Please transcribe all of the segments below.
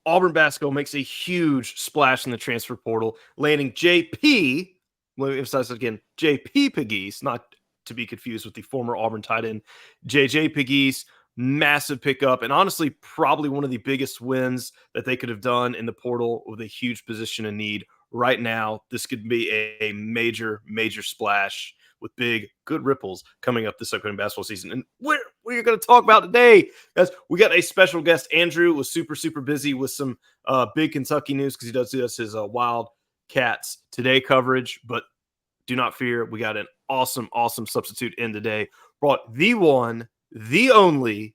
Auburn basketball makes a huge splash in the transfer portal, landing JP, let me emphasize it again, JP Pegues, not to be confused with the former Auburn tight end, JJ Pegues. Massive pickup, and honestly, probably one of the biggest wins that they could have done in the portal with a huge position in need. Right now, this could be a major, major splash with big, good ripples coming up this upcoming basketball season. And we're going to talk about today, guys, we got a special guest. Andrew was super busy with some big Kentucky news because he does his Wildcats Today coverage. But do not fear, we got an awesome substitute in today. Brought the one, the only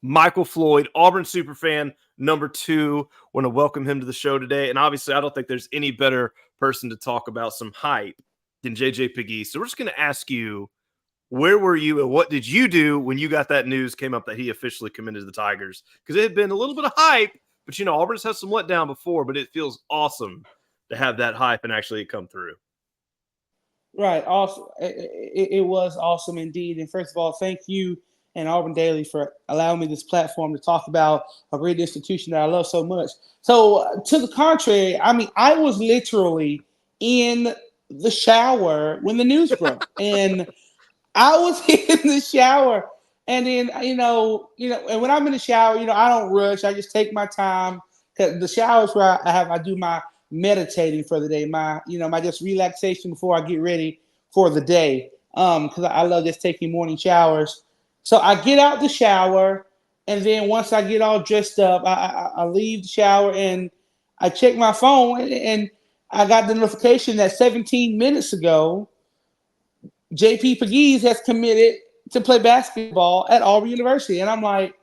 Michael Floyd, Auburn superfan number 2. Want to welcome him to the show today. And obviously, I don't think there's any better person to talk about some hype than JJ Pegues. So we're just going to ask you, where were you and what did you do when you got that news came up that he officially committed to the Tigers? Because it had been a little bit of hype, but Auburn's had some letdown before, but it feels awesome to have that hype and actually come through. Right. Awesome. It was awesome indeed. And first of all, thank you and Auburn Daily for allowing me this platform to talk about a great institution that I love so much. So to the contrary, I was literally in the shower when the news broke. And I was in the shower. And then, and when I'm in the shower, I don't rush. I just take my time. Cause the shower is where I do my meditating for the day, my just relaxation before I get ready for the day. Because I love just taking morning showers. So I get out the shower, and then once I get all dressed up, I leave the shower and I check my phone, and I got the notification that 17 minutes ago, JP Pegues has committed to play basketball at Auburn University. And I'm like,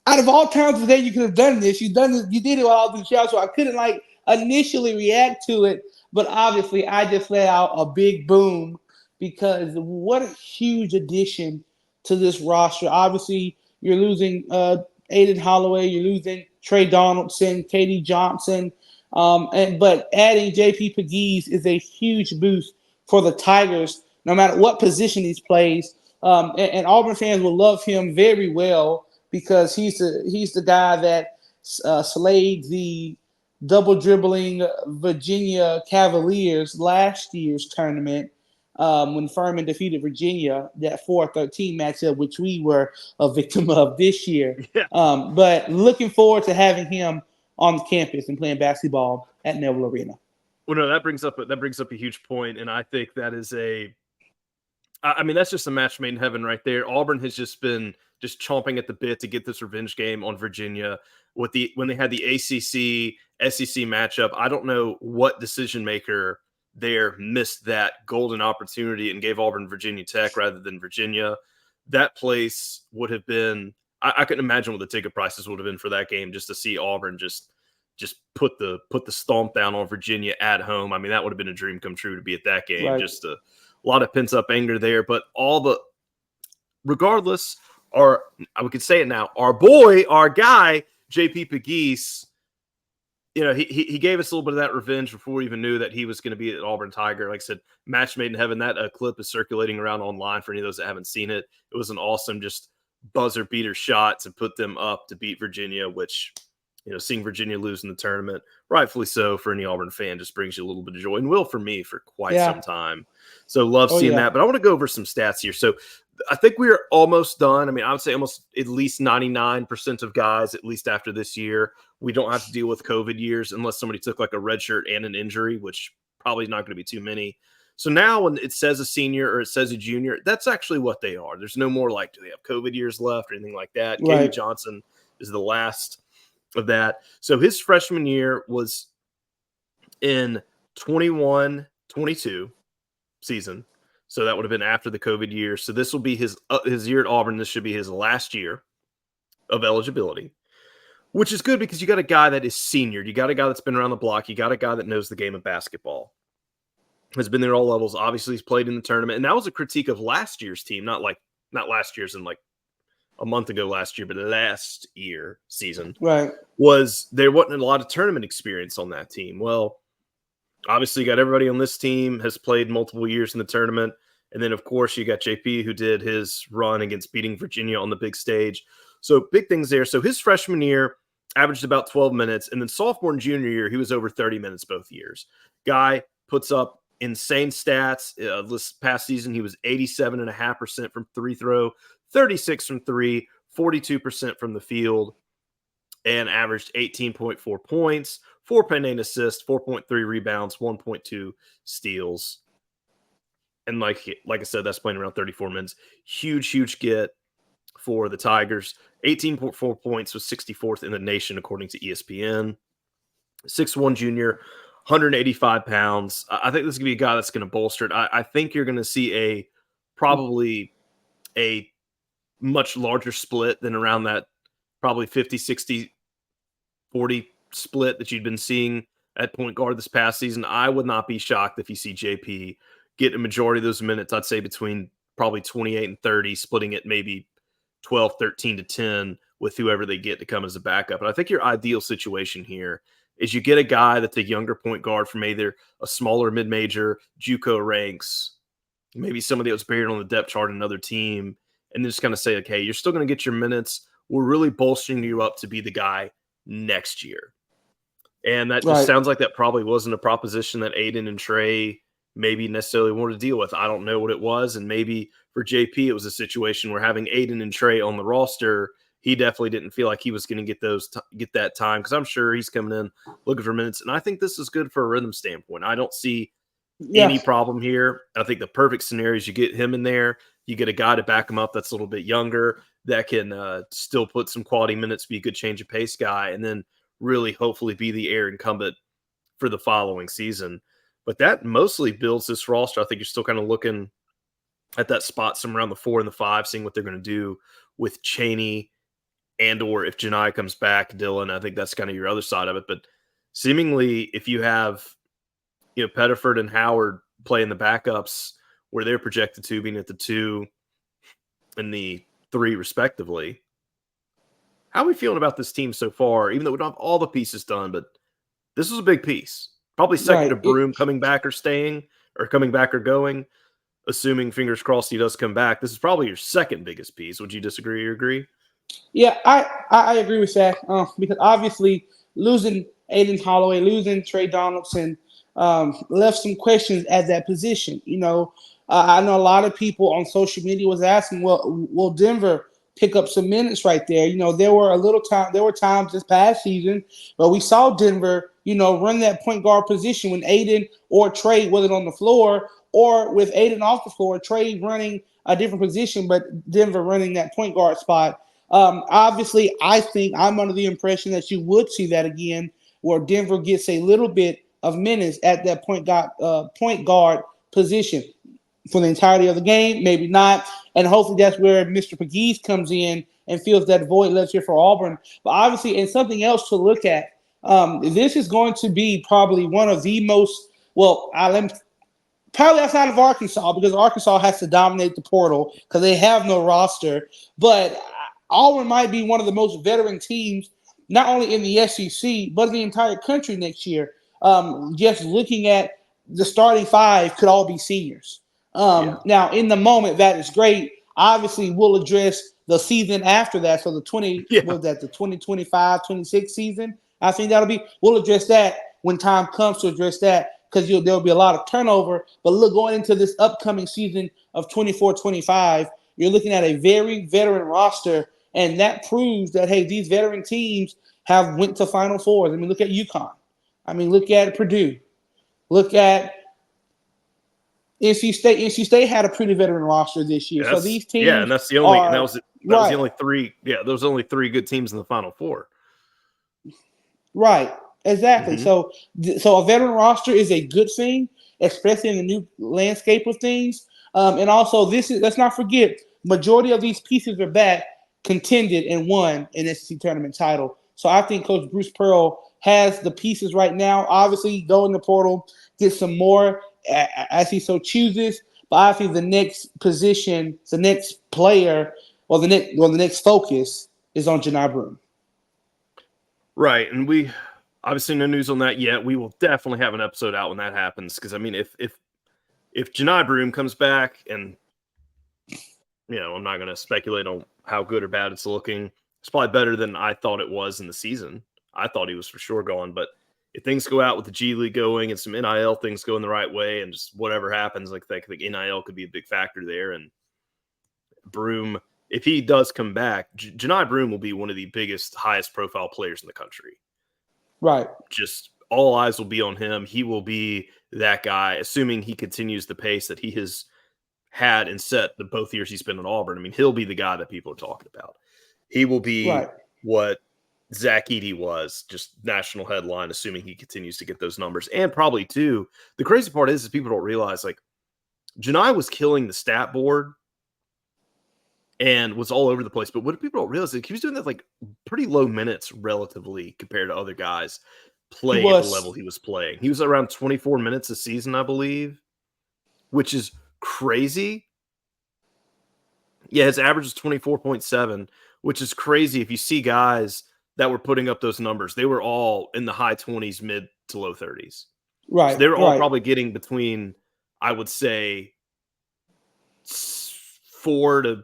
out of all times of the day you could have done this, you did it while I was in the shower, so I couldn't initially react to it. But obviously, I just let out a big boom because what a huge addition to this roster. Obviously, you're losing Aden Holloway, you're losing Trey Donaldson, Katie Johnson, but adding JP Pegues is a huge boost for the Tigers, no matter what position he plays. And Auburn fans will love him very well because he's the guy that slayed the double dribbling Virginia Cavaliers last year's tournament when Furman defeated Virginia, that 4-13 matchup, which we were a victim of this year. Yeah. But looking forward to having him on the campus and playing basketball at Neville Arena. Well, no, that brings up a huge point, and I think that is that's just a match made in heaven right there. Auburn has just been chomping at the bit to get this revenge game on Virginia. When they had the ACC SEC matchup, I don't know what decision maker there missed that golden opportunity and gave Auburn Virginia Tech rather than Virginia. That place would have been, I couldn't imagine what the ticket prices would have been for that game, just to see Auburn just put the stomp down on Virginia at home. I mean, that would have been a dream come true to be at that game. Right. Just a lot of pent up anger there, but regardless, we could say it now, our guy, JP Pegues, he gave us a little bit of that revenge before we even knew that he was going to be an Auburn Tiger. Like I said, match made in heaven. That clip is circulating around online for any of those that haven't seen it. It was an awesome just buzzer beater shot to put them up to beat Virginia, which, seeing Virginia lose in the tournament, rightfully so for any Auburn fan, just brings you a little bit of joy, and will for me for quite some time. So love seeing that. But I want to go over some stats here. So I think we're almost done. I mean, I would say almost at least 99% of guys, at least after this year, we don't have to deal with COVID years unless somebody took like a red shirt and an injury, which probably is not going to be too many. So now when it says a senior or it says a junior, that's actually what they are. There's no more like, do they have COVID years left or anything like that? Right. Katie Johnson is the last of that. So his freshman year was in 21-22 season. So that would have been after the COVID year. So this will be his year at Auburn. This should be his last year of eligibility, which is good because you got a guy that is senior. You got a guy that's been around the block. You got a guy that knows the game of basketball, has been there all levels. Obviously, he's played in the tournament. And that was a critique of last year's team, not last year's and like a month ago last year, but last year season. Right. Was there wasn't a lot of tournament experience on that team. Well, obviously, you got everybody on this team has played multiple years in the tournament. And then, of course, you got JP, who did his run against beating Virginia on the big stage. So big things there. So his freshman year, averaged about 12 minutes. And then sophomore and junior year, he was over 30 minutes both years. Guy puts up insane stats. This past season, he was 87.5% from free throw, 36 from three, 42% from the field, and averaged 18.4 points, 4.8 assists, 4.3 rebounds, 1.2 steals. And like I said, that's playing around 34 minutes. Huge get for the Tigers. 18.4 points, was 64th in the nation according to ESPN. 6'1" junior, 185 pounds. I think this is going to be a guy that's going to bolster it. I think you're going to see probably a much larger split than around that probably 50, 60, 40 split that you'd been seeing at point guard this past season. I would not be shocked if you see JP get a majority of those minutes. I'd say between probably 28 and 30, splitting it maybe 12, 13 to 10 with whoever they get to come as a backup. And I think your ideal situation here is you get a guy that's a younger point guard from either a smaller mid-major, JUCO ranks, maybe somebody that was buried on the depth chart in another team, and just kind of say, okay, you're still going to get your minutes. We're really bolstering you up to be the guy next year. And that just sounds like that probably wasn't a proposition that Aden and Tre maybe necessarily wanted to deal with. I don't know what it was. And maybe for JP, it was a situation where having Aden and Tre on the roster, he definitely didn't feel like he was going to get that time, because I'm sure he's coming in looking for minutes. And I think this is good for a rhythm standpoint. I don't see any problem here. I think the perfect scenario is you get him in there, you get a guy to back him up that's a little bit younger, that can still put some quality minutes, be a good change of pace guy, and then really hopefully be the air incumbent for the following season. But that mostly builds this roster. I think you're still kind of looking at that spot somewhere around the 4 and the 5, seeing what they're going to do with Chaney, and or if Janai comes back, Dylan. I think that's kind of your other side of it. But seemingly, if you have Pettiford and Howard playing the backups where they're projected to, being at the 2 and the 3 respectively, how are we feeling about this team so far? Even though we don't have all the pieces done, but this was a big piece. Probably second to Broom coming back or staying, or coming back or going. Assuming, fingers crossed, he does come back. This is probably your second biggest piece. Would you disagree or agree? Yeah, I agree with that, because obviously losing Aden Holloway, losing Tre Donaldson left some questions at that position. I know a lot of people on social media was asking, well, will Denver pick up some minutes right there? There were times this past season where we saw Denver, run that point guard position when Aden or Tre wasn't on the floor, or with Aden off the floor, Tre running a different position, but Denver running that point guard spot. Obviously, I think I'm under the impression that you would see that again, where Denver gets a little bit of minutes at that point guard position for the entirety of the game, maybe not. And hopefully that's where Mr. Pegues comes in and fills that void left here for Auburn. But obviously, and something else to look at, this is going to be probably one of the most, probably outside of Arkansas, because Arkansas has to dominate the portal because they have no roster. But Auburn might be one of the most veteran teams, not only in the SEC, but in the entire country next year. Just looking at the starting 5 could all be seniors. Now, in the moment, that is great. Obviously, we'll address the season after that. So the 2025-26 season, I think we'll address that when time comes to address that, because there'll be a lot of turnover. But look, going into this upcoming season of 24-25, you're looking at a very veteran roster, and that proves that, hey, these veteran teams have went to Final Fours. I mean, look at UConn. I mean, look at Purdue. Look at NC State. NC State had a pretty veteran roster this year. So these teams, and that's the only, and that was the only 3. Yeah, there was only 3 good teams in the Final Four. Right, exactly. Mm-hmm. So a veteran roster is a good thing, especially in the new landscape of things. And also, let's not forget, majority of these pieces are back, contended, and won an SEC tournament title. So I think Coach Bruce Pearl has the pieces right now. Obviously, go in the portal, get some more as he so chooses. But I think the next position, the next player, or the next focus is on Janai Broom. Right, and we obviously no news on that yet. We will definitely have an episode out when that happens, because I mean, if Janai Broom comes back, and I'm not going to speculate on how good or bad it's looking, It's probably better than I thought it was in the season. I thought he was for sure gone, but if things go out with the G League going and some NIL things going the right way and just whatever happens, like I think NIL could be a big factor there. And Broom, if he does come back, Janai Broom will be one of the biggest, highest profile players in the country. Right. Just all eyes will be on him. He will be that guy, assuming he continues the pace that he has had and set the both years he's been at Auburn. I mean, he'll be the guy that people are talking about. He will be what Zach Edey was, just national headline, assuming he continues to get those numbers. And probably, too, the crazy part is people don't realize, like, Janai was killing the stat board and was all over the place. But what people don't realize is he was doing that, like, pretty low minutes relatively compared to other guys playing at the level he was playing. He was around 24 minutes a season, I believe, which is crazy. Yeah, his average is 24.7, which is crazy. If you see guys that were putting up those numbers, they were all in the high 20s, mid to low 30s. Right. So they were all probably getting between, I would say, 4 to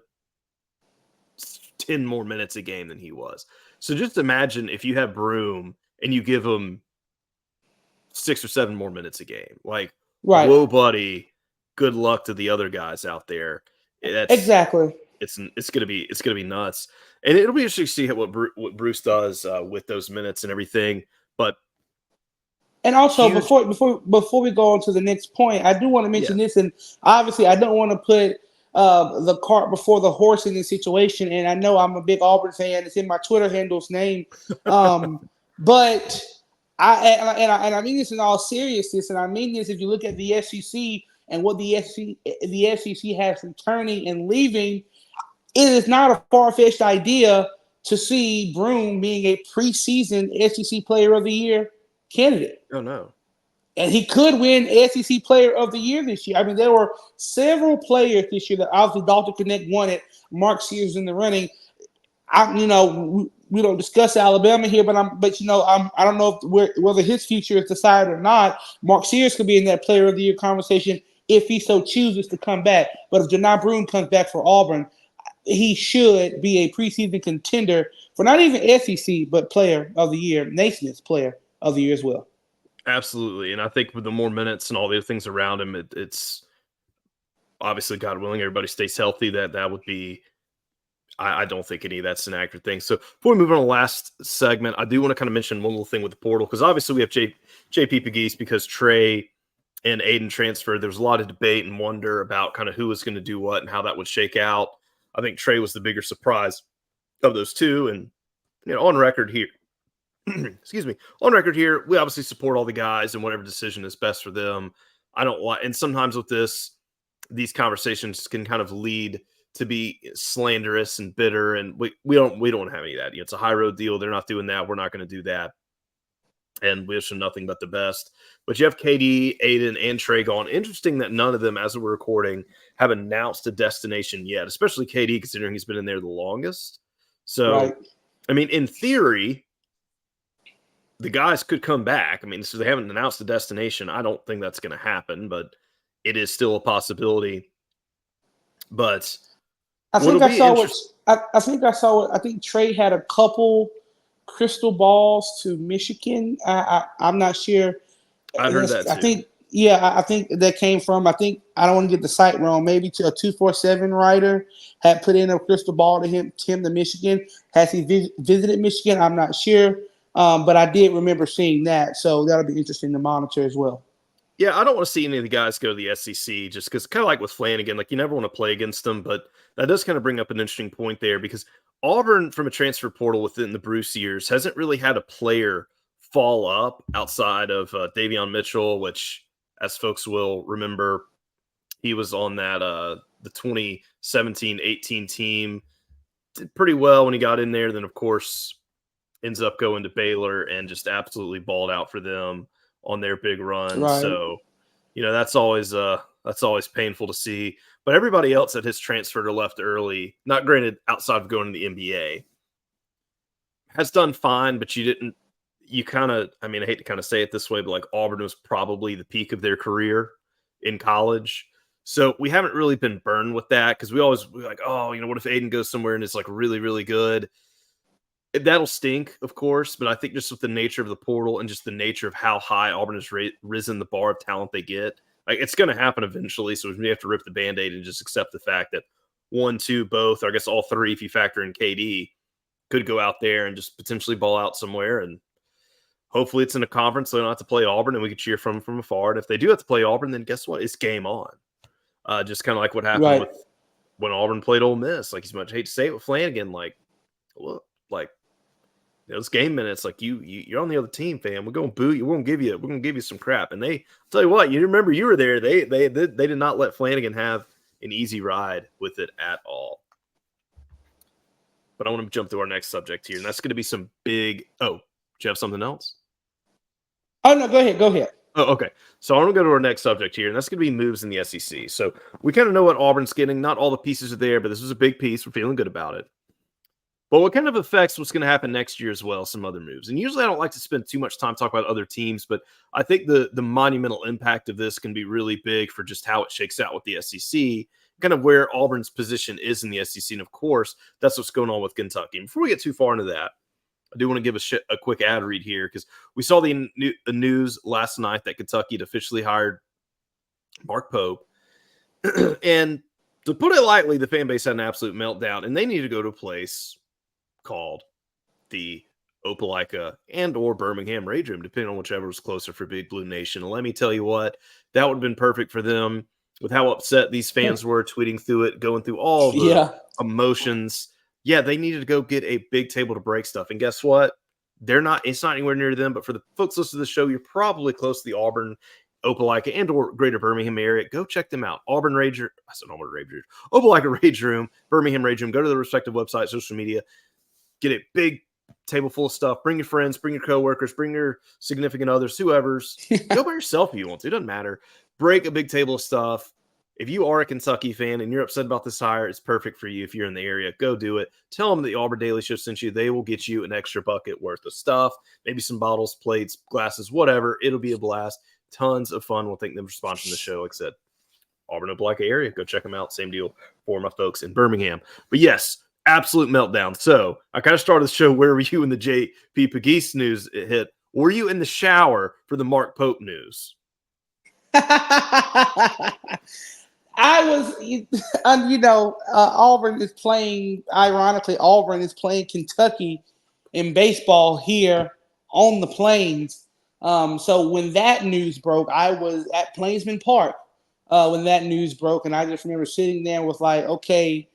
10 more minutes a game than he was. So just imagine if you have Broom and you give him 6 or 7 more minutes a game. Like, whoa, buddy, good luck to the other guys out there. Exactly. It's gonna be nuts, and it'll be interesting to see what Bruce does with those minutes and everything. And also, before we go on to the next point, I do want to mention this, and obviously, I don't want to put the cart before the horse in this situation. And I know I'm a big Auburn fan; it's in my Twitter handle's name. But I mean this in all seriousness, and I mean this if you look at the SEC and what the SEC has returning and leaving. It is not a far-fetched idea to see Broom being a preseason SEC Player of the Year candidate. Oh, no. And he could win SEC Player of the Year this year. I mean, there were several players this year that obviously Dr. Connect won it. Mark Sears in the running. We don't discuss Alabama here, but I don't know whether his future is decided or not. Mark Sears could be in that Player of the Year conversation if he so chooses to come back. But if Janai Broom comes back for Auburn, he should be a preseason contender for not even SEC, but Player of the Year, Naismith's Player of the Year as well. Absolutely. And I think with the more minutes and all the other things around him, it's obviously, God willing, everybody stays healthy. That would be, I don't think any of that's an accurate thing. So before we move on to the last segment, I do want to kind of mention one little thing with the portal, because obviously we have JP Pegues because Tre and Aden transferred. There was a lot of debate and wonder about kind of who was going to do what and how that would shake out. I think Tre was the bigger surprise of those two. And, on record here, excuse me, on record here, we obviously support all the guys and whatever decision is best for them. I don't like, and sometimes with these conversations can kind of lead to be slanderous and bitter. And we don't have any of that. It's a high road deal. They're not doing that. We're not going to do that. And we wish them nothing but the best. But you have KD, Aden, and Tre gone. Interesting that none of them, as we're recording, have announced a destination yet, especially KD, considering he's been in there the longest. So, I mean, in theory, the guys could come back. I mean, so they haven't announced a destination. I don't think that's going to happen, but it is still a possibility. But I think Tre had a couple crystal balls to Michigan. I'm not sure. I heard that too. I think that came from, I don't want to get the site wrong, maybe to a 247 writer had put in a crystal ball to him to Michigan. Has he visited Michigan? I'm not sure. But I did remember seeing that. So that'll be interesting to monitor as well. Yeah, I don't want to see any of the guys go to the SEC just because, kind of like with Flanagan, like you never want to play against them. But that does kind of bring up an interesting point there, because Auburn, from a transfer portal within the Bruce years, hasn't really had a player fall up outside of Davion Mitchell, which, as folks will remember, he was on that the 2017-18 team. Did pretty well when he got in there. Then, of course, ends up going to Baylor and just absolutely balled out for them on their big run. Right. So, that's always painful to see. But everybody else that has transferred or left early, not granted outside of going to the NBA, has done fine. But I hate to kind of say it this way, but like Auburn was probably the peak of their career in college. So we haven't really been burned with that, because we're like, what if Aden goes somewhere and is like really, really good? That'll stink, of course, but I think just with the nature of the portal and just the nature of how high Auburn has risen the bar of talent they get, like it's going to happen eventually. So we have to rip the Band-Aid and just accept the fact that 1, 2, both, or I guess all three, if you factor in KD, could go out there and just potentially ball out somewhere. And hopefully it's in a conference, so they don't have to play Auburn and we can cheer from afar. And if they do have to play Auburn, then guess what? It's game on. Just kind of like what happened with when Auburn played Ole Miss. Like, as much hate to say it with Flanagan, like, look, like, those game minutes, like you're on the other team, fam. We're gonna boo you. We're gonna give you some crap. And I'll tell you what, you remember you were there. They did not let Flanagan have an easy ride with it at all. But I want to jump to our next subject here, and that's going to be some big. Oh, do you have something else? Oh no, go ahead. Oh, okay. So I want to go to our next subject here, and that's going to be moves in the SEC. So we kind of know what Auburn's getting. Not all the pieces are there, but this was a big piece. We're feeling good about it. But what kind of affects what's going to happen next year as well, some other moves. And usually I don't like to spend too much time talking about other teams, but I think the monumental impact of this can be really big for just how it shakes out with the SEC, kind of where Auburn's position is in the SEC. And of course, that's what's going on with Kentucky. And before we get too far into that, I do want to give a quick ad read here because we saw the news last night that Kentucky had officially hired Mark Pope. And to put it lightly, the fan base had an absolute meltdown, and they need to go to a place called the Opelika and or Birmingham Rage Room, depending on whichever was closer for Big Blue Nation. And let me tell you what, that would have been perfect for them with how upset these fans were, tweeting through it, going through all the emotions. Yeah, they needed to go get a big table to break stuff. And guess what? It's not anywhere near them, but for the folks listening to the show, you're probably close to the Auburn, Opelika, and or greater Birmingham area. Go check them out. Opelika Rage Room, Birmingham Rage Room. Go to the respective website, social media. Get a big table full of stuff. Bring your friends, bring your coworkers, bring your significant others, whoever's. Go by yourself if you want to. It doesn't matter. Break a big table of stuff. If you are a Kentucky fan and you're upset about this hire, it's perfect for you. If you're in the area, go do it. Tell them the Auburn Daily Show sent you. They will get you an extra bucket worth of stuff. Maybe some bottles, plates, glasses, whatever. It'll be a blast. Tons of fun. We'll thank them for sponsoring the show. Like I said, Auburn, Opelika area. Go check them out. Same deal for my folks in Birmingham. But yes, absolute meltdown. So I kind of started the show. Where were you in the JP Pegues news it hit? Were you in the shower for the Mark Pope news? I was, Auburn is playing, ironically, Auburn is playing Kentucky in baseball here on the Plains. So when that news broke, I was at Plainsman Park when that news broke. And I just remember sitting there with like, okay,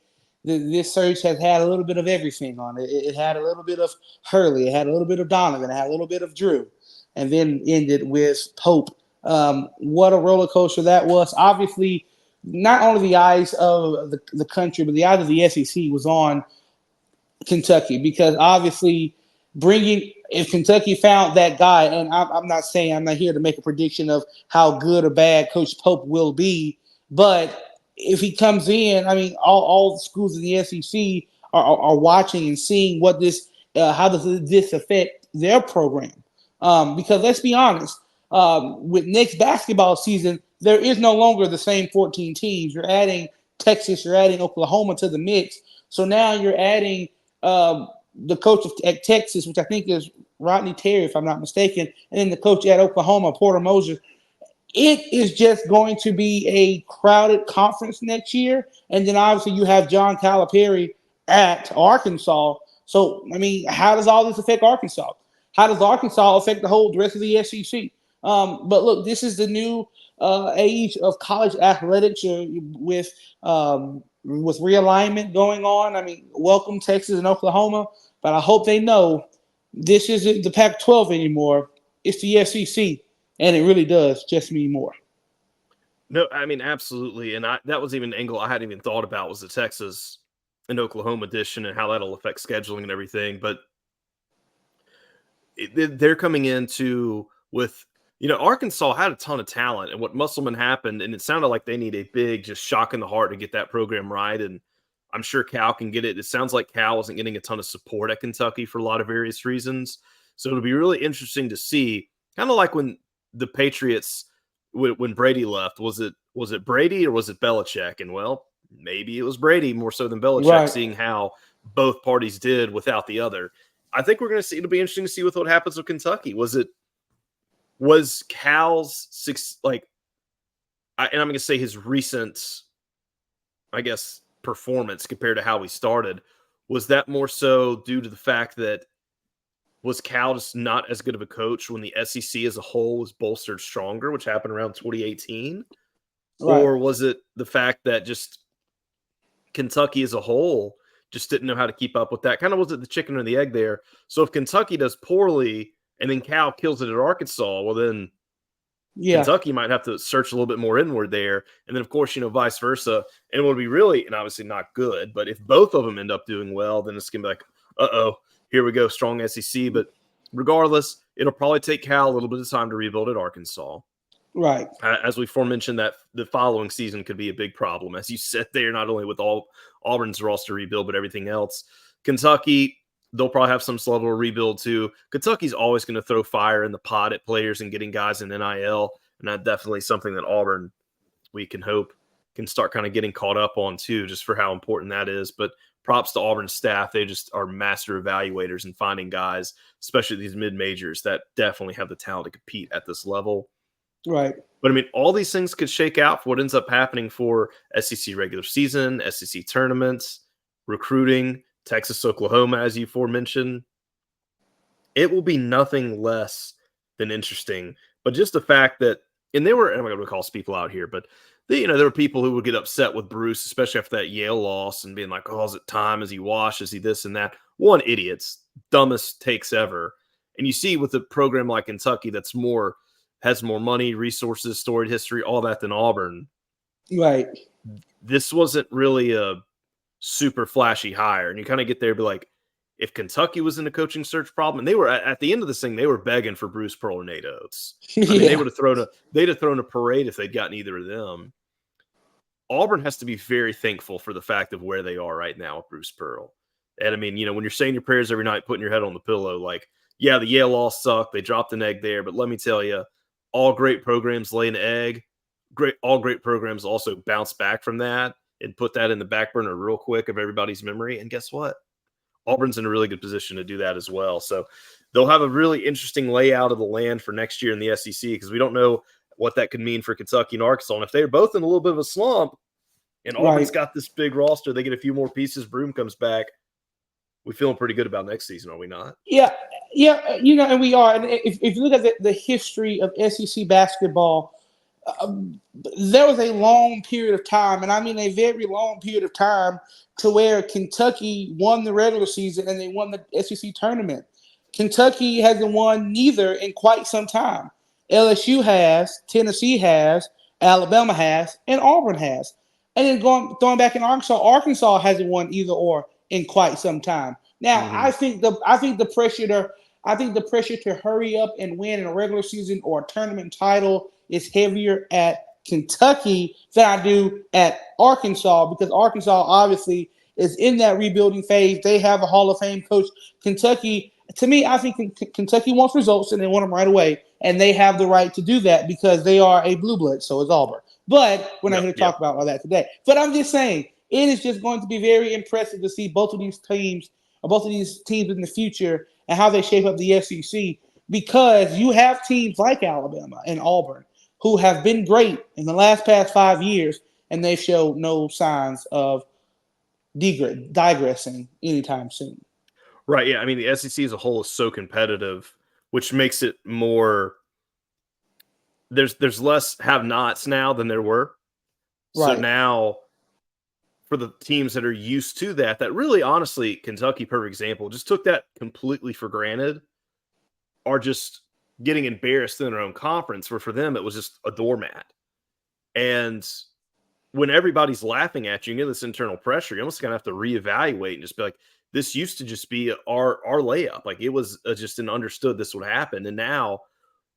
this search has had a little bit of everything on it. It had a little bit of Hurley. It had a little bit of Donovan. It had a little bit of Drew. And then ended with Pope. What a roller coaster that was. Obviously, not only the eyes of the country, but the eyes of the SEC was on Kentucky because obviously if Kentucky found that guy, and I'm not here to make a prediction of how good or bad Coach Pope will be, but if he comes in, I mean, all the schools in the SEC are watching and seeing what how does this affect their program? Because let's be honest, with next basketball season, there is no longer the same 14 teams. You're adding Texas, you're adding Oklahoma to the mix. So now you're adding the coach at Texas, which I think is Rodney Terry, if I'm not mistaken, and then the coach at Oklahoma, Porter Moser. It is just going to be a crowded conference next year. And then obviously you have John Calipari at Arkansas. So, I mean, how does all this affect Arkansas? How does Arkansas affect the rest of the SEC? But look, this is the new age of college athletics with realignment going on. I mean, welcome Texas and Oklahoma, but I hope they know this isn't the Pac-12 anymore. It's the SEC. And it really does just mean more. No, I mean, absolutely. And that was even an angle I hadn't even thought about was the Texas and Oklahoma edition and how that'll affect scheduling and everything. But they're coming into with, Arkansas had a ton of talent and what Musselman happened. And it sounded like they need a big just shock in the heart to get that program right. And I'm sure Cal can get it. It sounds like Cal wasn't getting a ton of support at Kentucky for a lot of various reasons. So it'll be really interesting to see, kind of like when the Patriots, when Brady left, was it Brady or was it Belichick? And well, maybe it was Brady more so than Belichick, right, seeing how both parties did without the other. I think we're going to see. It'll be interesting to see what happens with Kentucky. Was Cal's and I'm going to say his recent, I guess, performance compared to how we started, was that more so due to the fact that was Cal just not as good of a coach when the SEC as a whole was bolstered stronger, which happened around 2018? Right. Or was it the fact that just Kentucky as a whole just didn't know how to keep up with that? Kind of was it the chicken or the egg there? So if Kentucky does poorly and then Cal kills it at Arkansas, well then Kentucky might have to search a little bit more inward there. And then, of course, vice versa. And it would be really, and obviously not good, but if both of them end up doing well, then it's going to be like, uh-oh, here we go, strong SEC. But regardless, it'll probably take Cal a little bit of time to rebuild at Arkansas. Right. As we forementioned, that the following season could be a big problem. As you said there, not only with all Auburn's roster rebuild, but everything else. Kentucky, they'll probably have some level of rebuild too. Kentucky's always going to throw fire in the pot at players and getting guys in NIL. And that's definitely something that Auburn, we can hope, can start kind of getting caught up on too, just for how important that is. But props to Auburn's staff. They just are master evaluators and finding guys, especially these mid-majors, that definitely have the talent to compete at this level. Right. But I mean, all these things could shake out for what ends up happening for SEC regular season, SEC tournaments, recruiting, Texas, Oklahoma, as you aforementioned. It will be nothing less than interesting. But just the fact that, and I'm not going to call people out here, but there were people who would get upset with Bruce, especially after that Yale loss, and being like, oh, is it time? Is he washed? Is he this and that? One, idiots, dumbest takes ever. And you see with a program like Kentucky that's has more money, resources, storied history, all that than Auburn. Right. This wasn't really a super flashy hire. And you kind of get there, be like, if Kentucky was in a coaching search problem, and they were at the end of this thing, they were begging for Bruce Pearl or Nate Oates. I mean, they'd have thrown a parade if they'd gotten either of them. Auburn has to be very thankful for the fact of where they are right now with Bruce Pearl. And I mean, when you're saying your prayers every night, putting your head on the pillow, like, yeah, the Yale loss sucked. They dropped an egg there, but let me tell you, all great programs lay an egg. All great programs also bounce back from that and put that in the back burner real quick of everybody's memory. And guess what? Auburn's in a really good position to do that as well. So they'll have a really interesting layout of the land for next year in the SEC, because we don't know what that could mean for Kentucky and Arkansas. And if they're both in a little bit of a slump and Auburn's got this big roster, they get a few more pieces, Broom comes back, we're feeling pretty good about next season, are we not? Yeah, and we are. And if you look at the history of SEC basketball, there was a long period of time, and I mean a very long period of time, to where Kentucky won the regular season and they won the SEC tournament. Kentucky hasn't won neither in quite some time. LSU has, Tennessee has, Alabama has, and Auburn has. And then going back in Arkansas hasn't won either or in quite some time. Now, I think the pressure to hurry up and win in a regular season or a tournament title is heavier at Kentucky than I do at Arkansas, because Arkansas obviously is in that rebuilding phase. They have a Hall of Fame coach. Kentucky, to me, I think Kentucky wants results and they want them right away, and they have the right to do that because they are a blue blood. So is Auburn. But we're not here to talk about all that today. But I'm just saying, it is just going to be very impressive to see both of these teams in the future and how they shape up the SEC, because you have teams like Alabama and Auburn who have been great in the past 5 years, and they show no signs of digressing anytime soon. Right, yeah. I mean, the SEC as a whole is so competitive, which makes it more – there's less have-nots now than there were. Right. So now for the teams that are used to that really, honestly, Kentucky, perfect example, just took that completely for granted, are just getting embarrassed in their own conference, where for them it was just a doormat. And when everybody's laughing at you and get this internal pressure, you're almost going to have to reevaluate and just be like, this used to just be our layup. Like, it was just an understood this would happen. And now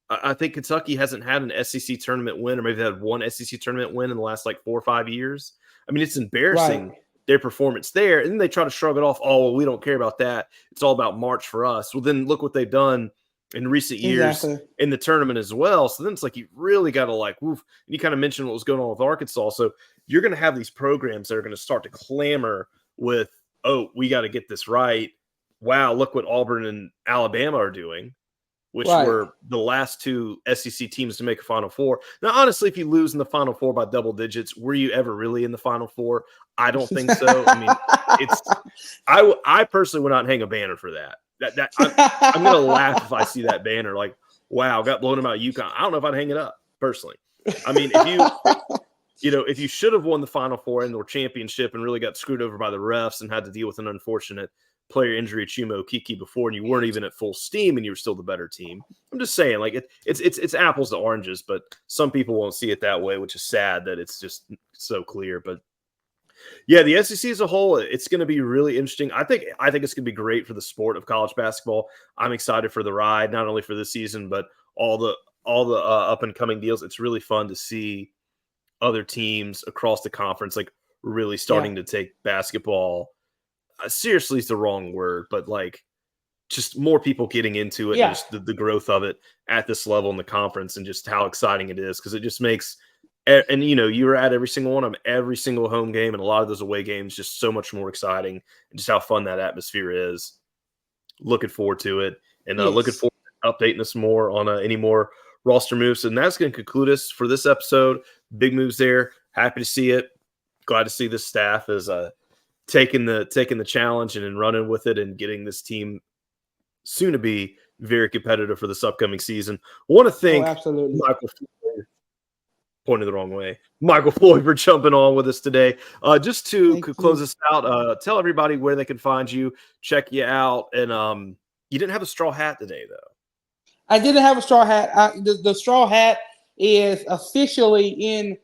I think Kentucky hasn't had an SEC tournament win, or maybe they had one SEC tournament win in the last 4 or 5 years. I mean, it's embarrassing, their performance there. And then they try to shrug it off. Oh, well, we don't care about that. It's all about March for us. Well, then look what they've done in recent years in the tournament as well. So then it's like, you really got to woof. And you kind of mentioned what was going on with Arkansas. So you're going to have these programs that are going to start to clamor with, oh, we got to get this right. wow, look what Auburn and Alabama are doing, which Right. were the last two SEC teams to make a Final Four. Now, honestly, if you lose in the Final Four by double digits, were you ever really in the Final Four? I don't think so. I mean, I personally would not hang a banner for that. I'm gonna laugh if I see that banner like, wow, got blown about UConn. I don't know if I'd hang it up personally. I mean, if you should have won the Final Four and or championship and really got screwed over by the refs and had to deal with an unfortunate player injury at Chuma Okeke before, and you weren't even at full steam and you were still the better team. I'm just saying, like it's apples to oranges, but some people won't see it that way, which is sad that it's just so clear. But yeah, the SEC as a whole, it's going to be really interesting. I think it's going to be great for the sport of college basketball. I'm excited for the ride, not only for this season, but all the up and coming deals. It's really fun to see other teams across the conference like really starting to take basketball seriously is the wrong word, but like just more people getting into it and just the growth of it at this level in the conference and just how exciting it is, because it just makes and you were at every single one of them, every single home game and a lot of those away games just so much more exciting, and just how fun that atmosphere is. Looking forward to it, and looking forward to updating us more on any more roster moves. And that's going to conclude us for this episode. Big moves there. Happy to see it. Glad to see this staff is taking the challenge and running with it and getting this team soon to be very competitive for this upcoming season. I want to thank Michael Floyd, pointed the wrong way, Michael Floyd, for jumping on with us today. Just to close us out, tell everybody where they can find you, check you out, and you didn't have a straw hat today, though. I didn't have a straw hat. The straw hat is officially in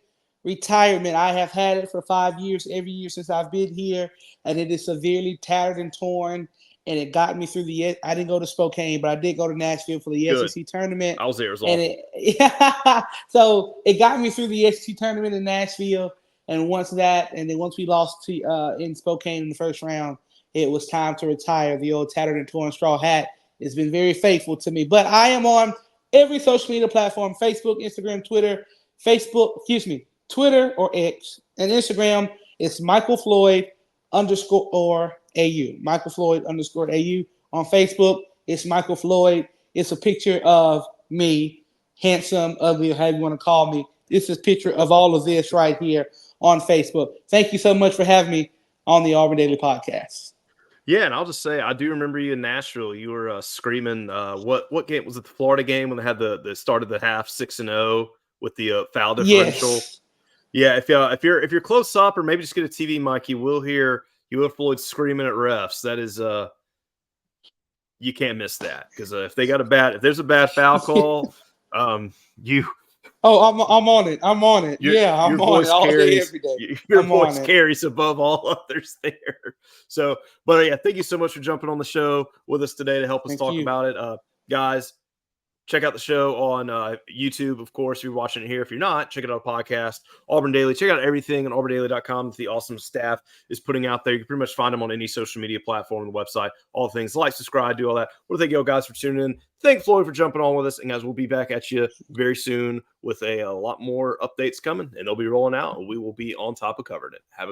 retirement. I have had it for 5 years, every year since I've been here, and it is severely tattered and torn. And it got me through I didn't go to Spokane, but I did go to Nashville for the SEC tournament. I was there. It was awful. So it got me through the SEC tournament in Nashville. And once we lost to in Spokane in the first round, it was time to retire. The old tattered and torn straw hat has been very faithful to me. But I am on every social media platform: Facebook, Instagram, Twitter. Twitter or X, and Instagram is Michael Floyd _AU. Michael Floyd _AU. On Facebook, it's Michael Floyd. It's a picture of me, handsome, ugly, however you want to call me. This is a picture of all of this right here on Facebook. Thank you so much for having me on the Auburn Daily Podcast. Yeah, and I'll just say, I do remember you in Nashville. You were screaming. What game was it? The Florida game when they had the start of the half 6-0 with the foul differential. Yes. Yeah, if you're close up, or maybe just get a TV mic, you will hear Floyd screaming at refs. That is you can't miss that, because if there's a bad foul call, you. Oh, I'm on it. I'm on it. I'm on it all day, every day. Your voice carries above all others there. So, but yeah, thank you so much for jumping on the show with us today to help us talk about it, guys. Check out the show on YouTube, of course, if you're watching it here. If you're not, check it out on podcast, Auburn Daily. Check out everything on auburndaily.com that the awesome staff is putting out there. You can pretty much find them on any social media platform on the website. All the things, like, subscribe, do all that. Well, thank you guys for tuning in. Thank Floyd for jumping on with us. And guys, we'll be back at you very soon with a lot more updates coming, and they'll be rolling out, and we will be on top of covering it. Have a